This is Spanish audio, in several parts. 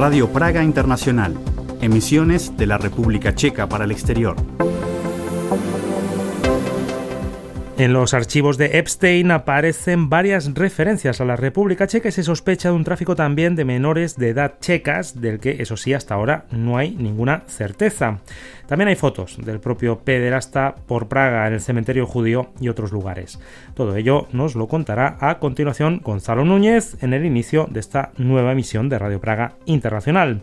Radio Praga Internacional, emisiones de la República Checa para el exterior. En los archivos de Epstein aparecen varias referencias a la República Checa y se sospecha de un tráfico también de menores de edad checas, del que, eso sí, hasta ahora no hay ninguna certeza. También hay fotos del propio pederasta por Praga, en el cementerio judío y otros lugares. Todo ello nos lo contará a continuación Gonzalo Núñez en el inicio de esta nueva emisión de Radio Praga Internacional.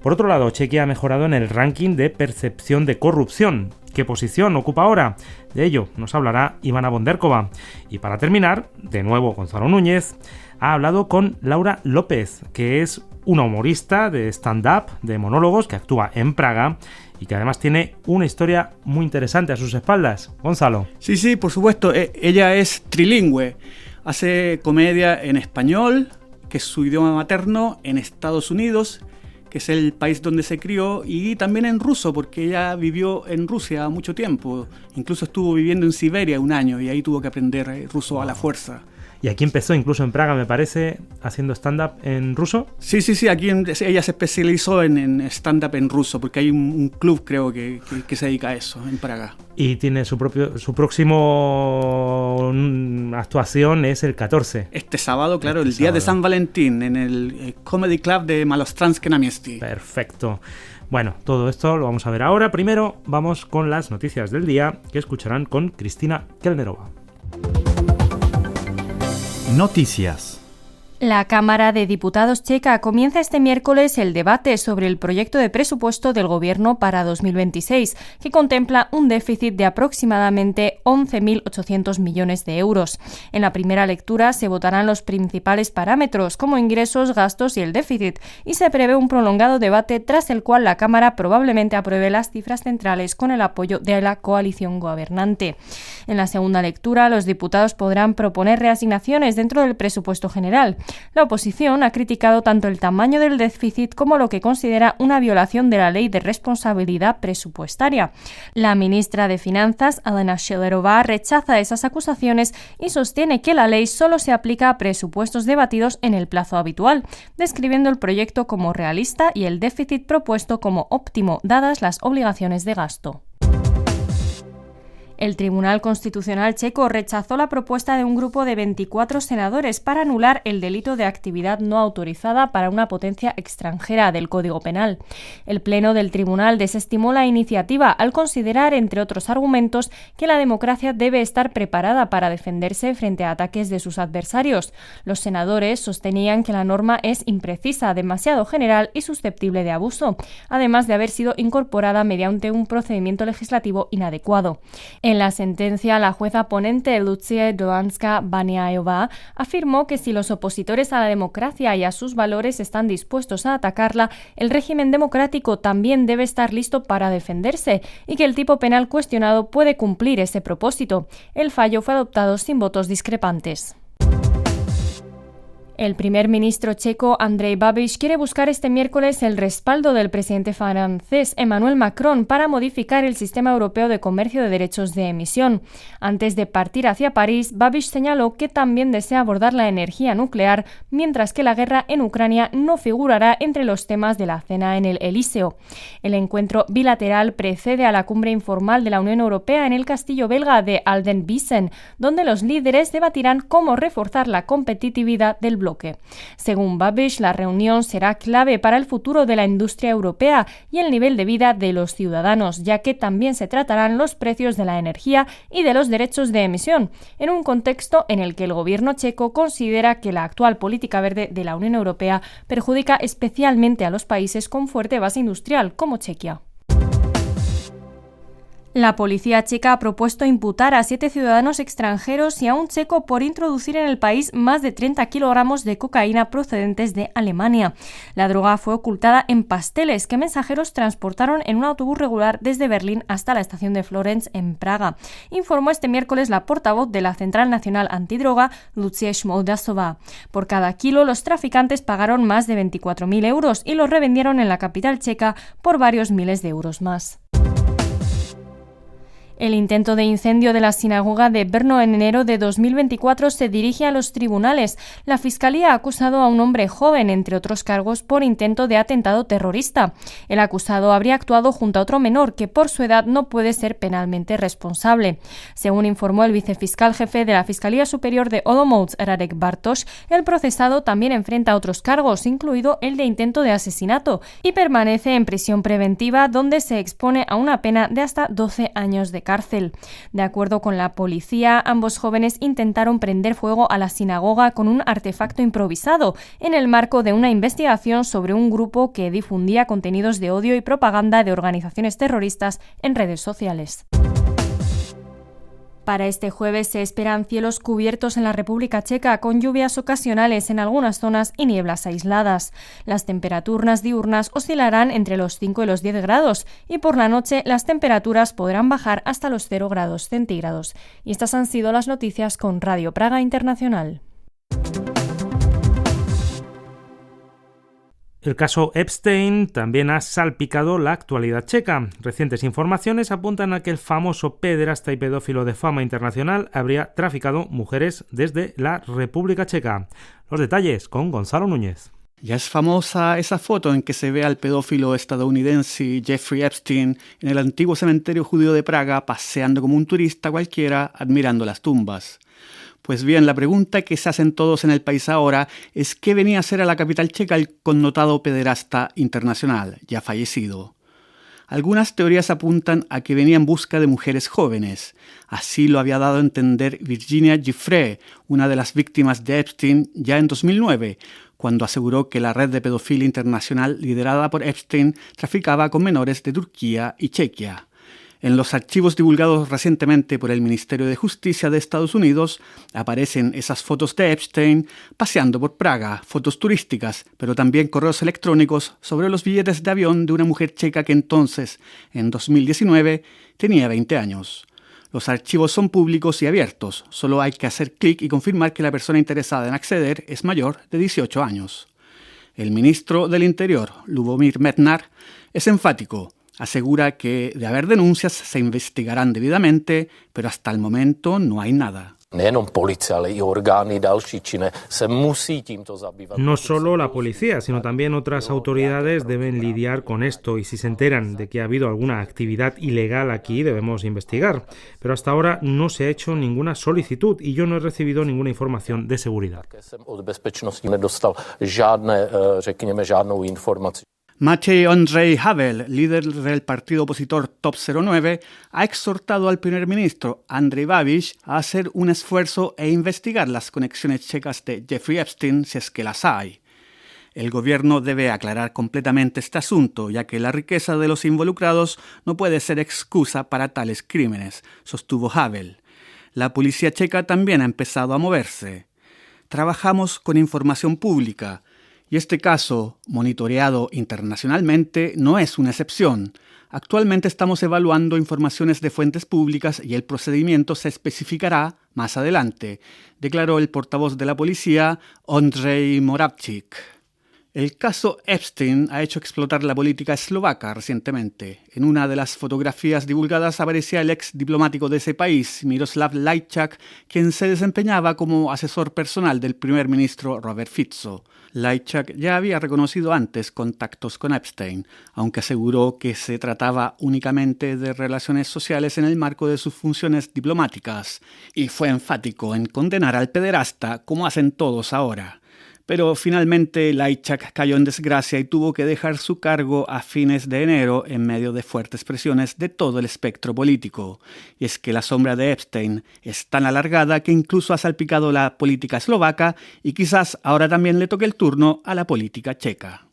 Por otro lado, Chequia ha mejorado en el ranking de percepción de corrupción. ¿Qué posición ocupa ahora? De ello nos hablará Ivana Bonderkova. Y para terminar, de nuevo Gonzalo Núñez ha hablado con Laura López, que es una humorista de stand-up, de monólogos, que actúa en Praga y que además tiene una historia muy interesante a sus espaldas. Gonzalo. Sí, por supuesto. Ella es trilingüe. Hace comedia en español, que es su idioma materno, en Estados Unidos, que es el país donde se crió, y también en ruso, porque ella vivió en Rusia mucho tiempo. Incluso estuvo viviendo en Siberia un año y ahí tuvo que aprender ruso a la fuerza. Y aquí empezó, incluso en Praga, me parece, haciendo stand-up en ruso. Sí, aquí ella se especializó en stand-up en ruso, porque hay un club, creo, que se dedica a eso, en Praga. Y tiene su próximo actuación es el 14. Este sábado, claro, el día de San Valentín, en el Comedy Club de Malostranské náměstí. Perfecto. Bueno, todo esto lo vamos a ver ahora. Primero vamos con las noticias del día, que escucharán con Cristina Kelnerova. Noticias. La Cámara de Diputados checa comienza este miércoles el debate sobre el proyecto de presupuesto del Gobierno para 2026, que contempla un déficit de aproximadamente 11.800 millones de euros. En la primera lectura se votarán los principales parámetros, como ingresos, gastos y el déficit, y se prevé un prolongado debate tras el cual la Cámara probablemente apruebe las cifras centrales con el apoyo de la coalición gobernante. En la segunda lectura, los diputados podrán proponer reasignaciones dentro del presupuesto general. La oposición ha criticado tanto el tamaño del déficit como lo que considera una violación de la ley de responsabilidad presupuestaria. La ministra de Finanzas, Alena Schillerová, rechaza esas acusaciones y sostiene que la ley solo se aplica a presupuestos debatidos en el plazo habitual, describiendo el proyecto como realista y el déficit propuesto como óptimo, dadas las obligaciones de gasto. El Tribunal Constitucional checo rechazó la propuesta de un grupo de 24 senadores para anular el delito de actividad no autorizada para una potencia extranjera del Código Penal. El Pleno del Tribunal desestimó la iniciativa al considerar, entre otros argumentos, que la democracia debe estar preparada para defenderse frente a ataques de sus adversarios. Los senadores sostenían que la norma es imprecisa, demasiado general y susceptible de abuso, además de haber sido incorporada mediante un procedimiento legislativo inadecuado. En la sentencia, la jueza ponente Lucie Dolanska-Baniajová afirmó que si los opositores a la democracia y a sus valores están dispuestos a atacarla, el régimen democrático también debe estar listo para defenderse y que el tipo penal cuestionado puede cumplir ese propósito. El fallo fue adoptado sin votos discrepantes. El primer ministro checo Andrej Babiš quiere buscar este miércoles el respaldo del presidente francés Emmanuel Macron para modificar el sistema europeo de comercio de derechos de emisión. Antes de partir hacia París, Babiš señaló que también desea abordar la energía nuclear, mientras que la guerra en Ucrania no figurará entre los temas de la cena en el Elíseo. El encuentro bilateral precede a la cumbre informal de la Unión Europea en el castillo belga de Aldenbiesen, donde los líderes debatirán cómo reforzar la competitividad del bloque. Según Babiš, la reunión será clave para el futuro de la industria europea y el nivel de vida de los ciudadanos, ya que también se tratarán los precios de la energía y de los derechos de emisión, en un contexto en el que el gobierno checo considera que la actual política verde de la Unión Europea perjudica especialmente a los países con fuerte base industrial, como Chequia. La policía checa ha propuesto imputar a 7 ciudadanos extranjeros y a un checo por introducir en el país más de 30 kilogramos de cocaína procedentes de Alemania. La droga fue ocultada en pasteles que mensajeros transportaron en un autobús regular desde Berlín hasta la estación de Florence en Praga, informó este miércoles la portavoz de la Central Nacional Antidroga, Lucie Šmoldasová. Por cada kilo, los traficantes pagaron más de 24.000 euros y los revendieron en la capital checa por varios miles de euros más. El intento de incendio de la sinagoga de Brno en enero de 2024 se dirige a los tribunales. La Fiscalía ha acusado a un hombre joven, entre otros cargos, por intento de atentado terrorista. El acusado habría actuado junto a otro menor que por su edad no puede ser penalmente responsable. Según informó el vicefiscal jefe de la Fiscalía Superior de Olomouc, Radek Bartosz, el procesado también enfrenta otros cargos, incluido el de intento de asesinato, y permanece en prisión preventiva, donde se expone a una pena de hasta 12 años de cárcel. De acuerdo con la policía, ambos jóvenes intentaron prender fuego a la sinagoga con un artefacto improvisado en el marco de una investigación sobre un grupo que difundía contenidos de odio y propaganda de organizaciones terroristas en redes sociales. Para este jueves se esperan cielos cubiertos en la República Checa, con lluvias ocasionales en algunas zonas y nieblas aisladas. Las temperaturas diurnas oscilarán entre los 5 y los 10 grados y por la noche las temperaturas podrán bajar hasta los 0 grados centígrados. Y estas han sido las noticias con Radio Praga Internacional. El caso Epstein también ha salpicado la actualidad checa. Recientes informaciones apuntan a que el famoso pederasta y pedófilo de fama internacional habría traficado mujeres desde la República Checa. Los detalles con Gonzalo Núñez. Ya es famosa esa foto en que se ve al pedófilo estadounidense Jeffrey Epstein en el antiguo cementerio judío de Praga paseando como un turista cualquiera admirando las tumbas. Pues bien, la pregunta que se hacen todos en el país ahora es qué venía a hacer a la capital checa el connotado pederasta internacional, ya fallecido. Algunas teorías apuntan a que venía en busca de mujeres jóvenes. Así lo había dado a entender Virginia Giuffre, una de las víctimas de Epstein, ya en 2009, cuando aseguró que la red de pedofilia internacional liderada por Epstein traficaba con menores de Turquía y Chequia. En los archivos divulgados recientemente por el Ministerio de Justicia de Estados Unidos aparecen esas fotos de Epstein paseando por Praga, fotos turísticas, pero también correos electrónicos sobre los billetes de avión de una mujer checa que entonces, en 2019, tenía 20 años. Los archivos son públicos y abiertos, solo hay que hacer clic y confirmar que la persona interesada en acceder es mayor de 18 años. El ministro del Interior, Lubomir Metnar, es enfático. Asegura que, de haber denuncias, se investigarán debidamente, pero hasta el momento no hay nada. No solo la policía, sino también otras autoridades deben lidiar con esto y si se enteran de que ha habido alguna actividad ilegal aquí debemos investigar. Pero hasta ahora no se ha hecho ninguna solicitud y yo no he recibido ninguna información de seguridad. Maciej Andrzej Havel, líder del partido opositor Top 09, ha exhortado al primer ministro Andrej Babiš a hacer un esfuerzo e investigar las conexiones checas de Jeffrey Epstein si es que las hay. El gobierno debe aclarar completamente este asunto, ya que la riqueza de los involucrados no puede ser excusa para tales crímenes, sostuvo Havel. La policía checa también ha empezado a moverse. Trabajamos con información pública. Y este caso, monitoreado internacionalmente, no es una excepción. Actualmente estamos evaluando informaciones de fuentes públicas y el procedimiento se especificará más adelante, declaró el portavoz de la policía, Ondřej Moravčík. El caso Epstein ha hecho explotar la política eslovaca recientemente. En una de las fotografías divulgadas aparecía el ex diplomático de ese país, Miroslav Lajčák, quien se desempeñaba como asesor personal del primer ministro Robert Fico. Lajčák ya había reconocido antes contactos con Epstein, aunque aseguró que se trataba únicamente de relaciones sociales en el marco de sus funciones diplomáticas, y fue enfático en condenar al pederasta como hacen todos ahora. Pero finalmente Lajčák cayó en desgracia y tuvo que dejar su cargo a fines de enero en medio de fuertes presiones de todo el espectro político. Y es que la sombra de Epstein es tan alargada que incluso ha salpicado la política eslovaca y quizás ahora también le toque el turno a la política checa.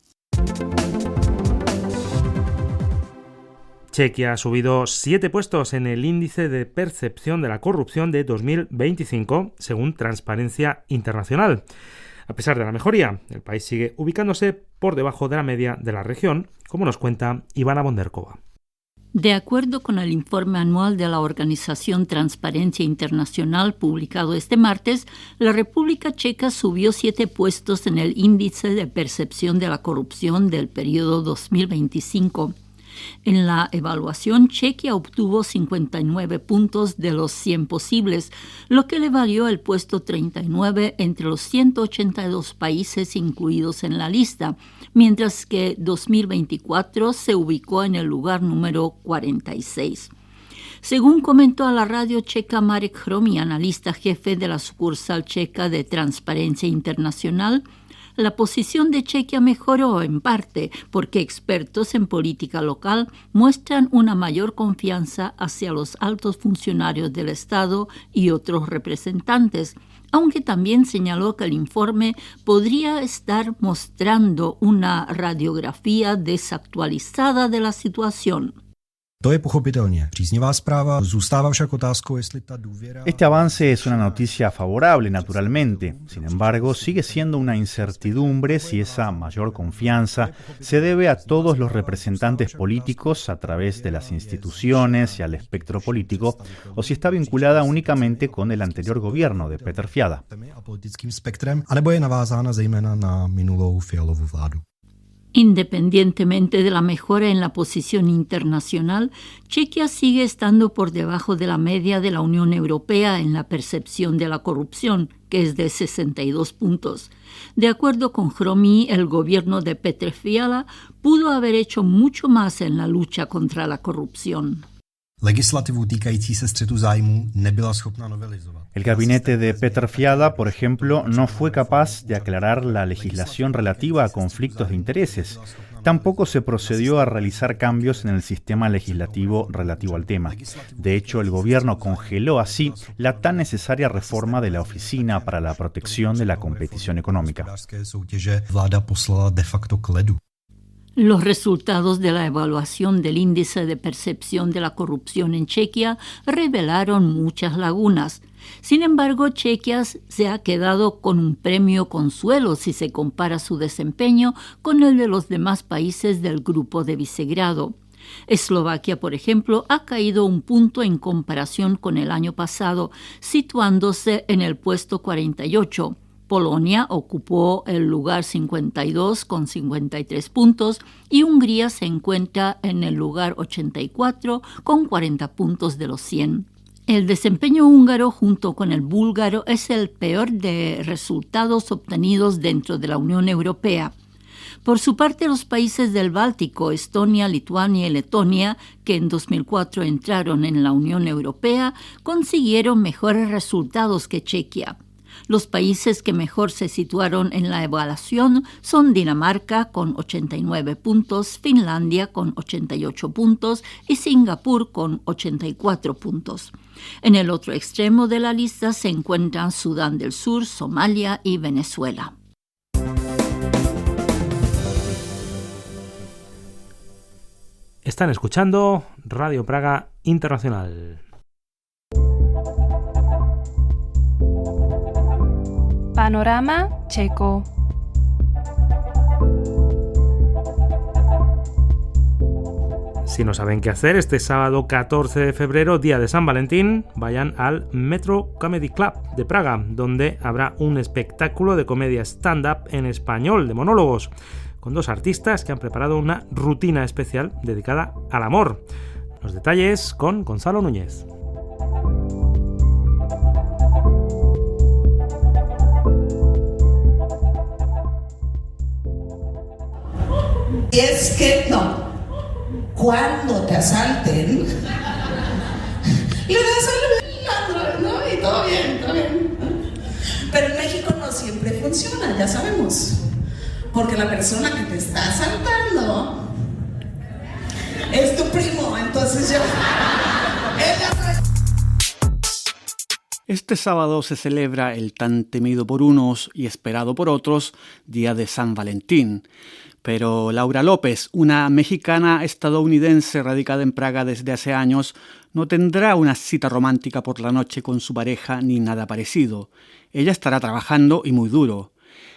Chequia ha subido 7 puestos en el índice de percepción de la corrupción de 2025, según Transparencia Internacional. A pesar de la mejoría, el país sigue ubicándose por debajo de la media de la región, como nos cuenta Ivana Bonderkova. De acuerdo con el informe anual de la organización Transparencia Internacional publicado este martes, la República Checa subió 7 puestos en el índice de percepción de la corrupción del periodo 2025. En la evaluación, Chequia obtuvo 59 puntos de los 100 posibles, lo que le valió el puesto 39 entre los 182 países incluidos en la lista, mientras que 2024 se ubicó en el lugar número 46. Según comentó a la radio checa Marek Hromy, analista jefe de la sucursal checa de Transparencia Internacional, la posición de Chequia mejoró en parte porque expertos en política local muestran una mayor confianza hacia los altos funcionarios del Estado y otros representantes, aunque también señaló que el informe podría estar mostrando una radiografía desactualizada de la situación. Este avance es una noticia favorable, naturalmente. Sin embargo, sigue siendo una incertidumbre si esa mayor confianza se debe a todos los representantes políticos a través de las instituciones y al espectro político, o si está vinculada únicamente con el anterior gobierno de Petr Fiala. Independientemente de la mejora en la posición internacional, Chequia sigue estando por debajo de la media de la Unión Europea en la percepción de la corrupción, que es de 62 puntos. De acuerdo con Hromy, el gobierno de Petr Fiala pudo haber hecho mucho más en la lucha contra la corrupción. El gabinete de Petr Fiala, por ejemplo, no fue capaz de aclarar la legislación relativa a conflictos de intereses. Tampoco se procedió a realizar cambios en el sistema legislativo relativo al tema. De hecho, el gobierno congeló así la tan necesaria reforma de la Oficina para la Protección de la Competición Económica. Los resultados de la evaluación del índice de percepción de la corrupción en Chequia revelaron muchas lagunas. Sin embargo, Chequia se ha quedado con un premio consuelo si se compara su desempeño con el de los demás países del Grupo de Visegrado. Eslovaquia, por ejemplo, ha caído un punto en comparación con el año pasado, situándose en el puesto 48. Polonia ocupó el lugar 52 con 53 puntos y Hungría se encuentra en el lugar 84 con 40 puntos de los 100. El desempeño húngaro junto con el búlgaro es el peor de resultados obtenidos dentro de la Unión Europea. Por su parte, los países del Báltico, Estonia, Lituania y Letonia, que en 2004 entraron en la Unión Europea, consiguieron mejores resultados que Chequia. Los países que mejor se situaron en la evaluación son Dinamarca con 89 puntos, Finlandia con 88 puntos y Singapur con 84 puntos. En el otro extremo de la lista se encuentran Sudán del Sur, Somalia y Venezuela. Están escuchando Radio Praga Internacional. Panorama checo. Si no saben qué hacer, este sábado 14 de febrero, día de San Valentín, vayan al Metro Comedy Club de Praga, donde habrá un espectáculo de comedia stand-up en español, de monólogos, con dos artistas que han preparado una rutina especial dedicada al amor. Los detalles con Gonzalo Núñez. Y es que no, cuando te asalten, le das al ladrón, ¿no? Y todo bien, todo bien. Pero en México no siempre funciona, ya sabemos. Porque la persona que te está asaltando es tu primo, entonces yo... Este sábado se celebra el tan temido por unos y esperado por otros Día de San Valentín. Pero Laura López, una mexicana estadounidense radicada en Praga desde hace años, no tendrá una cita romántica por la noche con su pareja ni nada parecido. Ella estará trabajando y muy duro.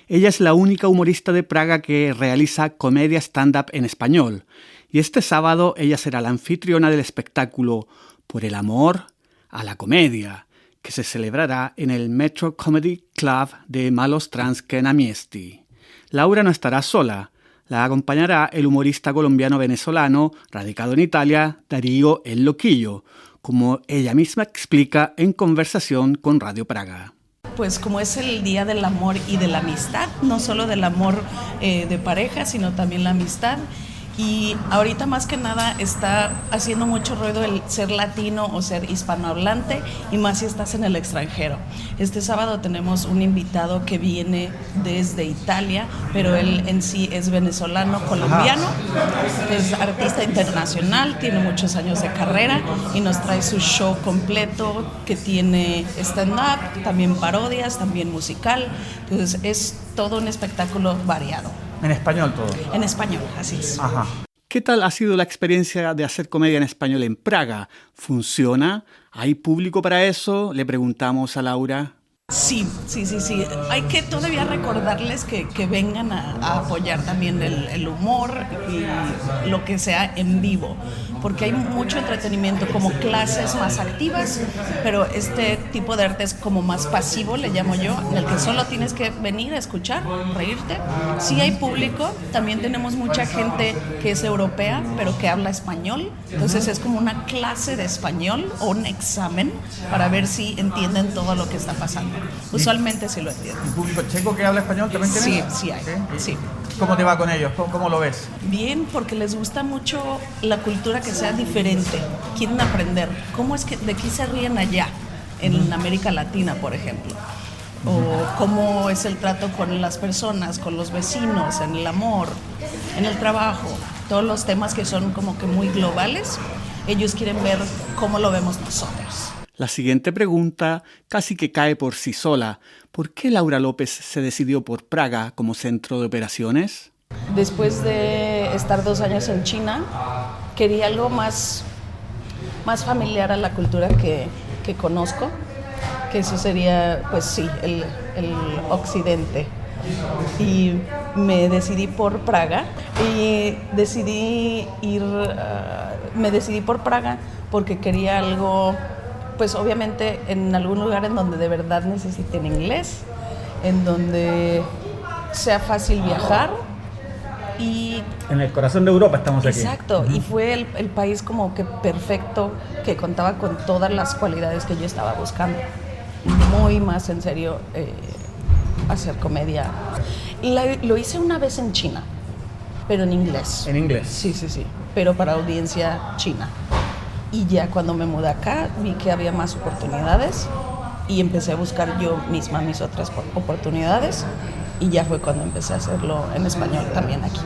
Ella es la única humorista de Praga que realiza comedia stand-up en español. Y este sábado ella será la anfitriona del espectáculo Por el amor a la comedia, que se celebrará en el Metro Comedy Club de Malostranske na Městí. Laura no estará sola. La acompañará el humorista colombiano-venezolano, radicado en Italia, Darío El Loquillo, como ella misma explica en conversación con Radio Praga. Pues como es el Día del Amor y de la Amistad, no solo del amor de pareja, sino también la amistad. Y ahorita más que nada está haciendo mucho ruido el ser latino o ser hispanohablante, y más si estás en el extranjero. Este sábado tenemos un invitado que viene desde Italia, pero él en sí es venezolano, colombiano, es artista internacional, tiene muchos años de carrera y nos trae su show completo que tiene stand-up, también parodias, también musical. Entonces es todo un espectáculo variado. ¿En español todo? En español, así es. Ajá. ¿Qué tal ha sido la experiencia de hacer comedia en español en Praga? ¿Funciona? ¿Hay público para eso? Le preguntamos a Laura. Sí. Hay que todavía recordarles que vengan a apoyar también el humor y lo que sea en vivo, porque hay mucho entretenimiento, como clases más activas, pero este tipo de arte es como más pasivo, le llamo yo, en el que solo tienes que venir a escuchar, reírte. Sí hay público, también tenemos mucha gente que es europea, pero que habla español, entonces es como una clase de español o un examen para ver si entienden todo lo que está pasando. Usualmente sí lo entiendo. ¿Y público checo que habla español también tienes? Sí hay. Sí. ¿Cómo te va con ellos? ¿Cómo lo ves? Bien, porque les gusta mucho la cultura que sea diferente. Quieren aprender. ¿Cómo es que de qué se ríen allá, en América Latina, por ejemplo? O cómo es el trato con las personas, con los vecinos, en el amor, en el trabajo. Todos los temas que son como que muy globales, ellos quieren ver cómo lo vemos nosotros. La siguiente pregunta casi que cae por sí sola. ¿Por qué Laura López se decidió por Praga como centro de operaciones? Después de estar 2 años en China, quería algo más familiar a la cultura que conozco, que eso sería, pues sí, el occidente. Y me decidí por Praga y me decidí por Praga porque quería algo, pues obviamente en algún lugar en donde de verdad necesiten inglés, en donde sea fácil viajar y... En el corazón de Europa estamos aquí. Exacto, y fue el país como que perfecto, que contaba con todas las cualidades que yo estaba buscando. Muy más en serio hacer comedia. Lo hice una vez en China, pero en inglés. ¿En inglés? Sí, pero para audiencia china. Y ya cuando me mudé acá vi que había más oportunidades y empecé a buscar yo misma mis otras oportunidades y ya fue cuando empecé a hacerlo en español también aquí.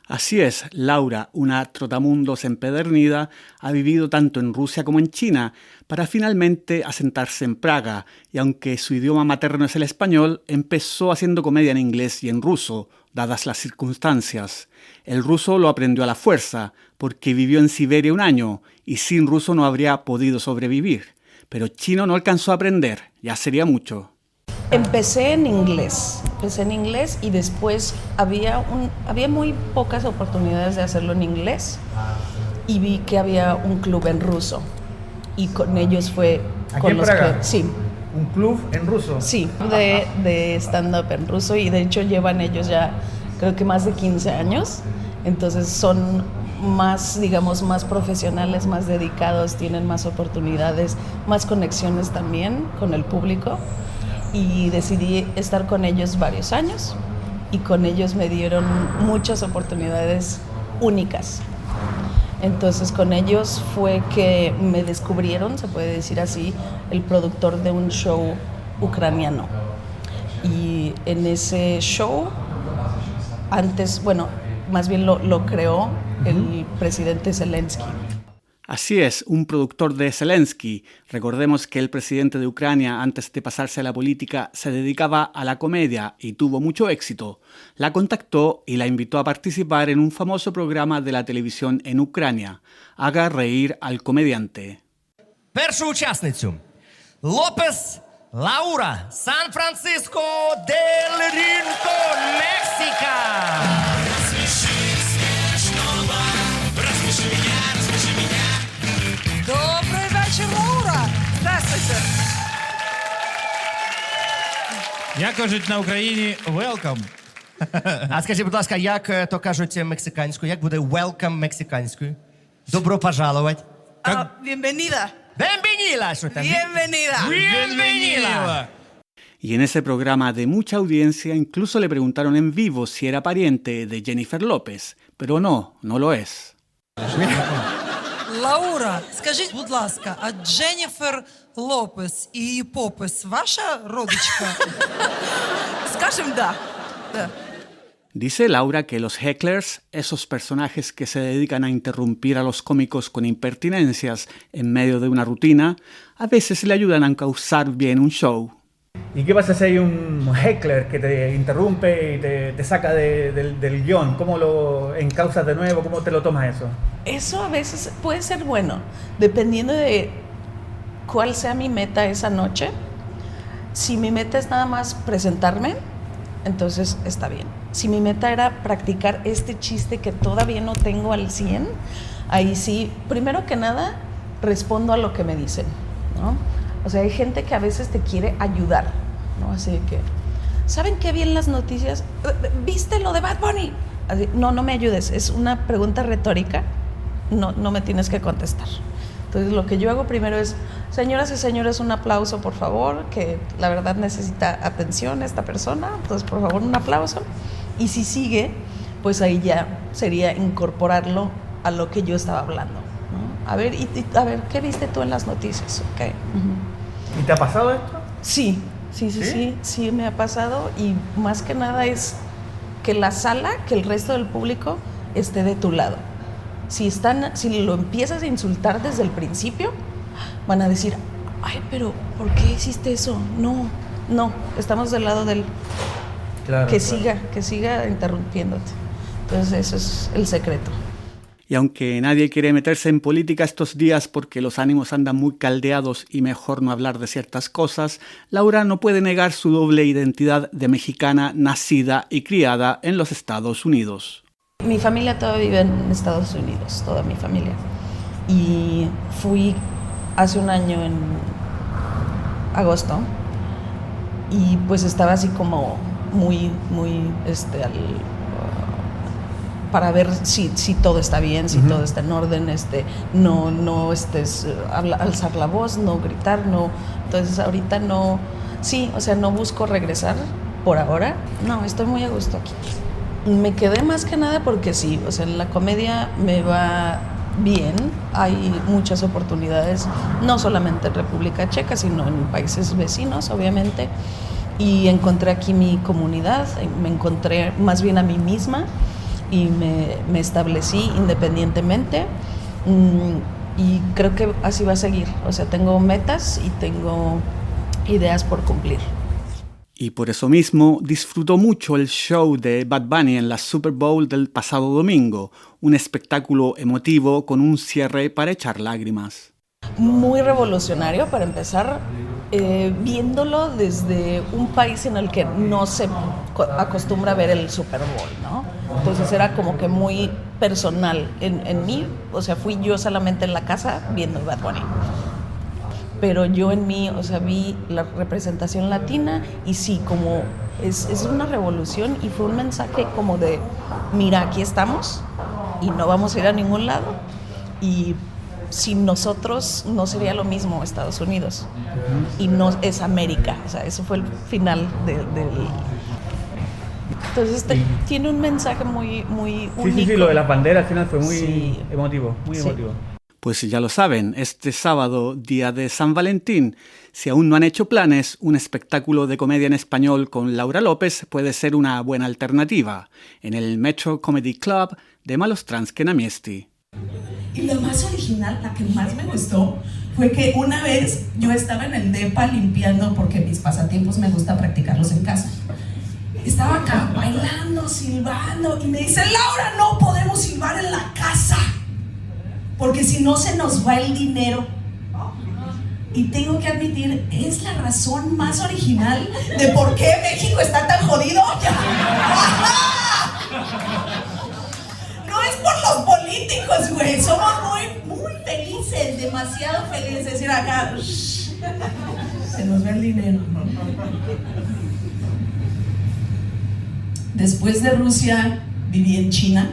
Así es, Laura, una trotamundos empedernida, ha vivido tanto en Rusia como en China para finalmente asentarse en Praga, y aunque su idioma materno es el español, empezó haciendo comedia en inglés y en ruso, dadas las circunstancias. El ruso lo aprendió a la fuerza, porque vivió en Siberia 1 año, y sin ruso no habría podido sobrevivir. Pero chino no alcanzó a aprender, ya sería mucho. Empecé en inglés y después había muy pocas oportunidades de hacerlo en inglés y vi que había un club en ruso y con ellos fue con los que sí. ¿Un club en ruso? Sí, de stand-up en ruso, y de hecho llevan ellos ya creo que más de 15 años, entonces son más, digamos, más profesionales, más dedicados, tienen más oportunidades, más conexiones también con el público. Y decidí estar con ellos varios años y con ellos me dieron muchas oportunidades únicas. Entonces con ellos fue que me descubrieron, se puede decir así, el productor de un show ucraniano. Y en ese show, más bien lo creó el presidente Zelensky. Así es, un productor de Zelensky. Recordemos que el presidente de Ucrania, antes de pasarse a la política, se dedicaba a la comedia y tuvo mucho éxito. La contactó y la invitó a participar en un famoso programa de la televisión en Ucrania, Haga reír al comediante. Першу учасницю Лопес Лаура, Сан-Франциско дель Ринкон, Мексика. Добрий вечір, Лаура! Здравствуйте! Як кажуть на Україні, welcome. А скажіть, будь ласка, як то кажуть мексиканською? Як буде welcome мексиканською? Добро пожаловать. Bienvenida. Bienvenida, що там? Bienvenida. Bienvenida. Y en ese programa de mucha audiencia incluso le preguntaron en vivo si era pariente de Jennifer López, pero no, no lo es. Лаура, скажіть, будь ласка, а Дженніфер Лопес і її попис ваша родичка? Скажем, да. Dice Laura que los hecklers, esos personajes que se dedican a interrumpir a los cómicos con impertinencias en medio de una rutina, a veces le ayudan a causar bien un show. ¿Y qué pasa si hay un heckler que te interrumpe y te saca del guión? ¿Cómo lo encauzas de nuevo? ¿Cómo te lo tomas eso? Eso a veces puede ser bueno, dependiendo de cuál sea mi meta esa noche. Si mi meta es nada más presentarme, entonces está bien. Si mi meta era practicar este chiste que todavía no tengo al 100, ahí sí, primero que nada, respondo a lo que me dicen, ¿no? O sea, hay gente que a veces te quiere ayudar, ¿no? Así que, ¿saben qué vi en las noticias? ¿Viste lo de Bad Bunny? Así, no me ayudes, es una pregunta retórica, no me tienes que contestar. Entonces, lo que yo hago primero es, señoras y señores, un aplauso, por favor, que la verdad necesita atención esta persona, entonces, por favor, un aplauso. Y si sigue, pues ahí ya sería incorporarlo a lo que yo estaba hablando, ¿no? A ver, ¿qué viste tú en las noticias? Okay. Uh-huh. ¿Y te ha pasado esto? Sí, me ha pasado, y más que nada es que la sala, que el resto del público esté de tu lado. Si lo empiezas a insultar desde el principio, van a decir, ay, pero ¿por qué hiciste eso? No, estamos del lado del... Claro, que siga interrumpiéndote. Entonces eso es el secreto. Y aunque nadie quiere meterse en política estos días porque los ánimos andan muy caldeados y mejor no hablar de ciertas cosas, Laura no puede negar su doble identidad de mexicana nacida y criada en los Estados Unidos. Mi familia toda vive en Estados Unidos, toda mi familia. Y fui hace un año en agosto y pues estaba así como muy para ver si todo está bien, si todo está en orden, no alzar la voz, no gritar, no. Entonces ahorita no, no busco regresar por ahora. No, estoy muy a gusto aquí. Me quedé más que nada porque en la comedia me va bien, hay muchas oportunidades, no solamente en República Checa, sino en países vecinos, obviamente. Y encontré aquí mi comunidad, me encontré más bien a mí misma y me establecí independientemente, y creo que así va a seguir. O sea, tengo metas y tengo ideas por cumplir. Y por eso mismo disfrutó mucho el show de Bad Bunny en la Super Bowl del pasado domingo, un espectáculo emotivo con un cierre para echar lágrimas. Muy revolucionario para empezar, viéndolo desde un país en el que no se acostumbra a ver el Super Bowl, ¿no? Entonces era como que muy personal en mí, o sea, fui yo solamente en la casa viendo Bad Bunny. Pero yo en mí, vi la representación latina y sí, como es una revolución, y fue un mensaje como de, mira, aquí estamos y no vamos a ir a ningún lado, y sin nosotros no sería lo mismo Estados Unidos, y no es América. O sea, eso fue el final del... Entonces tiene un mensaje muy único. Sí, lo de las banderas al final fue muy emotivo, muy emotivo. Pues ya lo saben, este sábado, día de San Valentín, si aún no han hecho planes, un espectáculo de comedia en español con Laura López puede ser una buena alternativa, en el Metro Comedy Club de Malostranske na Miesti. Y lo más original, la que más me gustó, fue que una vez yo estaba en el depa limpiando, porque mis pasatiempos me gusta practicarlos en casa. Estaba acá bailando, silbando, y me dice, Laura, no podemos silbar en la casa, porque si no se nos va el dinero. Y tengo que admitir, es la razón más original de por qué México está tan jodido. No es por los políticos, güey, somos muy felices, demasiado felices. Es decir, acá se nos va el dinero. Después de Rusia viví en China.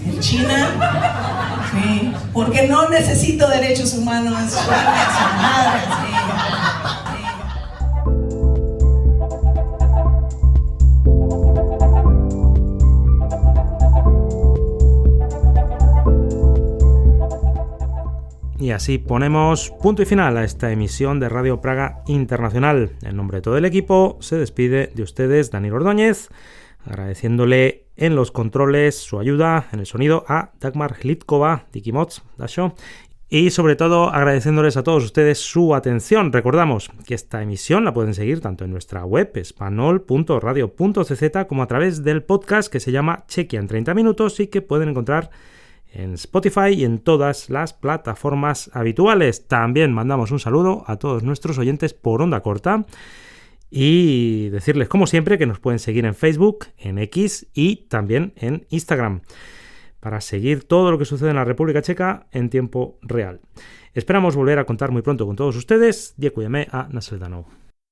En China, sí, porque no necesito derechos humanos. Madre, sí. Y así ponemos punto y final a esta emisión de Radio Praga Internacional. En nombre de todo el equipo se despide de ustedes Daniel Ordóñez, agradeciéndole en los controles su ayuda en el sonido a Dagmar Glitkova, Dikimots, Dasho, y sobre todo agradeciéndoles a todos ustedes su atención. Recordamos que esta emisión la pueden seguir tanto en nuestra web espanol.radio.cz como a través del podcast que se llama Chequia en 30 minutos y que pueden encontrar en Spotify y en todas las plataformas habituales. También mandamos un saludo a todos nuestros oyentes por onda corta y decirles, como siempre, que nos pueden seguir en Facebook, en X y también en Instagram para seguir todo lo que sucede en la República Checa en tiempo real. Esperamos volver a contar muy pronto con todos ustedes. Děkujeme a nasledanou.